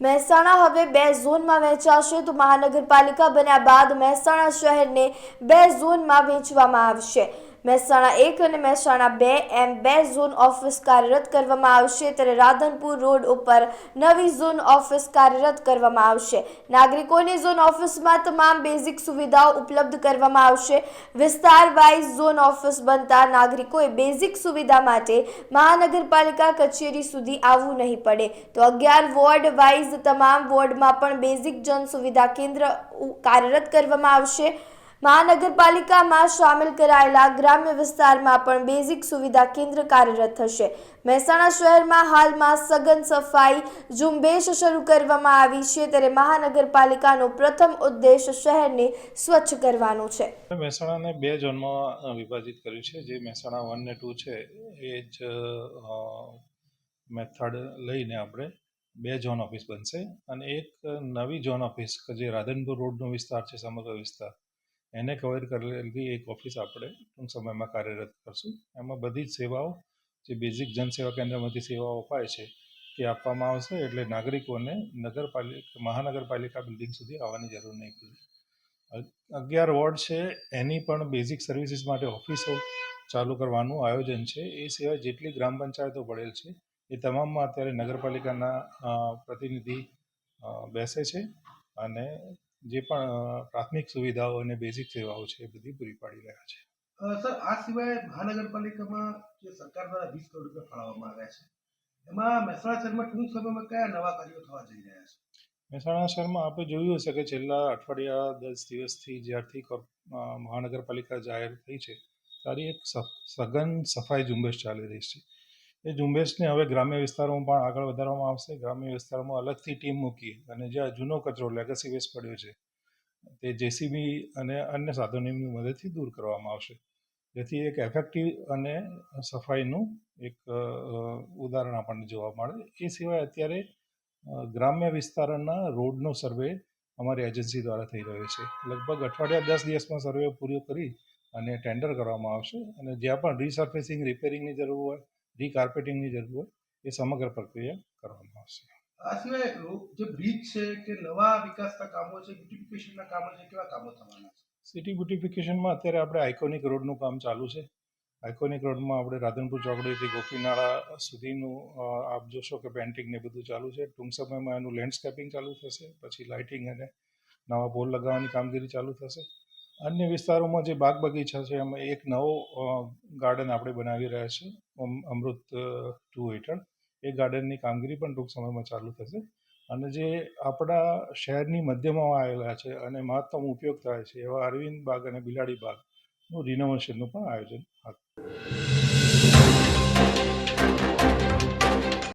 મહેસાણા હવે 2 ઝોનમાં વહેંચાશે તો મહાનગરપાલિકા બન્યા બાદ મહેસાણા શહેરને 2 ઝોનમાં વહેંચવામાં આવશે। મહેસાણા 1 અને મહેસાણા 2 એમ 2 ઝોન ઓફિસ કાર્યરત કરવામાં આવશે, ત્યારે રાધનપુર રોડ ઉપર નવી ઝોન ઓફિસ કાર્યરત કરવામાં આવશે। નાગરિકોને ઝોન ઓફિસમાં તમામ બેઝિક સુવિધાઓ ઉપલબ્ધ કરવામાં આવશે। વિસ્તાર વાઇઝ ઝોન ઓફિસ બનતા નાગરિકોએ બેઝિક સુવિધા માટે મહાનગરપાલિકા કચેરી સુધી આવવું નહીં પડે, તો 11 વોર્ડ વાઇઝ તમામ વોર્ડમાં પણ બેઝિક જન સુવિધા કેન્દ્ર કાર્યરત કરવામાં આવશે। મહાનગરપાલિકામાં સામેલ કરાયેલા ગ્રામ્ય વિસ્તારમાં પણ બેઝિક સુવિધા કેન્દ્ર કાર્યરત થશે। મહેસાણા શહેરમાં હાલમાં સઘન સફાઈ ઝુંબેશ શરૂ કરવામાં આવી છે, ત્યારે મહાનગરપાલિકાનો પ્રથમ ઉદ્દેશ શહેરને સ્વચ્છ કરવાનો છે। મહેસાણાને 2 ઝોનમાં વિભાજિત કર્યું છે, જે મહેસાણા 1 ને 2 છે એ જ મેથડ લઈને આપણે 2 ઝોન ઓફિસ બનશે અને એક નવી ઝોન ઓફિસ કે જે રાધનપુર રોડનો વિસ્તાર છે, સમગ્ર વિસ્તાર એને કવર કરેલી એક ઓફિસ આપણે ટૂંક સમયમાં કાર્યરત કરશું। એમાં બધી જ સેવાઓ જે બેઝિક જનસેવા કેન્દ્રમાંથી સેવાઓ અપાય છે તે આપવામાં આવશે, એટલે નાગરિકોને મહાનગરપાલિકા બિલ્ડિંગ સુધી આવવાની જરૂર નહીં પડે। 11 વોર્ડ છે એની પણ બેઝિક સર્વિસીસ માટે ઓફિસો ચાલુ કરવાનું આયોજન છે। એ સિવાય જેટલી ગ્રામ પંચાયતો પડેલ છે એ તમામમાં અત્યારે નગરપાલિકાના પ્રતિનિધિ બેસે છે અને જે પણ પ્રાથમિક સુવિધાઓ અને બેઝિક સેવાઓ છે એ બધી પૂરી પાડી રહ્યા છે। સર, આ સિવાય મહાનગરપાલિકામાં જે સરકાર દ્વારા 20 કરોડ રૂપિયા ફાળવવામાં આવ્યા છે, એમાં મહેસાણા શહેરમાં ટૂંક સમયમાં કયા નવા કાર્યો થવા જઈ રહ્યા છે? મહેસાણા શહેરમાં આપણે જોયું હશે કે છેલ્લા અઠવાડિયા 10 દિવસથી જ્યારથી મહાનગરપાલિકા જાહેર થઈ છે ત્યારે એક સઘન સફાઈ ઝુંબેશ ચાલી રહી છે। એ ઝુંબેશને હવે ગ્રામ્ય વિસ્તારોમાં પણ આગળ વધારવામાં આવશે। ગ્રામ્ય વિસ્તારોમાં અલગથી ટીમ મૂકી અને જ્યાં જૂનો કચરો લેગસી વેસ્ટ પડ્યો છે તે જેસીબી અને અન્ય સાધનોની મદદથી દૂર કરવામાં આવશે, જેથી એક ઇફેક્ટિવ અને સફાઈનું એક ઉદાહરણ આપણને જોવા મળે। એ સિવાય અત્યારે ગ્રામ્ય વિસ્તારોના રોડનો સર્વે અમારી એજન્સી દ્વારા થઈ રહ્યો છે। લગભગ અઠવાડિયા 10 દિવસમાં સર્વે પૂરો કરી અને ટેન્ડર કરવામાં આવશે અને જ્યાં પણ રીસર્ફેસિંગ રિપેરિંગની જરૂર હોય, રીકાર્પેટિંગની જરૂર હોય એ સમગ્ર પ્રક્રિયા કરવામાં આવશે। આ સિવાય જે બ્રિજ છે કે નવા વિકાસના કામો છે, બ્યુટિફિકેશનના કામો છે, કેવા કામો થવાના છે? સિટી બ્યુટિફિકેશનમાં અત્યારે આપણે આઇકોનિક રોડનું કામ ચાલુ છે। આઇકોનિક રોડમાં આપણે રાધનપુર ચોકડીથી ગોપીનાળા સુધીનું આપ જોશો કે પેન્ટિંગ ને બધું ચાલુ છે। ટૂંક સમયમાં એનું લેન્ડસ્કેપિંગ ચાલુ થશે, પછી લાઇટિંગ અને નવા પોલ લગાવવાની કામગીરી ચાલુ થશે। અન્ય વિસ્તારોમાં જે બાગ બગીચા છે એમાં એક નવો ગાર્ડન આપણે બનાવી રહ્યા છીએ અમૃત 2 હેઠળ। એ ગાર્ડનની કામગીરી પણ ટૂંક સમયમાં ચાલુ થશે અને જે આપણા શહેરની મધ્યમાં આવેલા છે અને મહત્તમ ઉપયોગ થાય છે એવા અરવિંદ બાગ અને બિલાડી બાગનું રિનોવેશનનું પણ આયોજન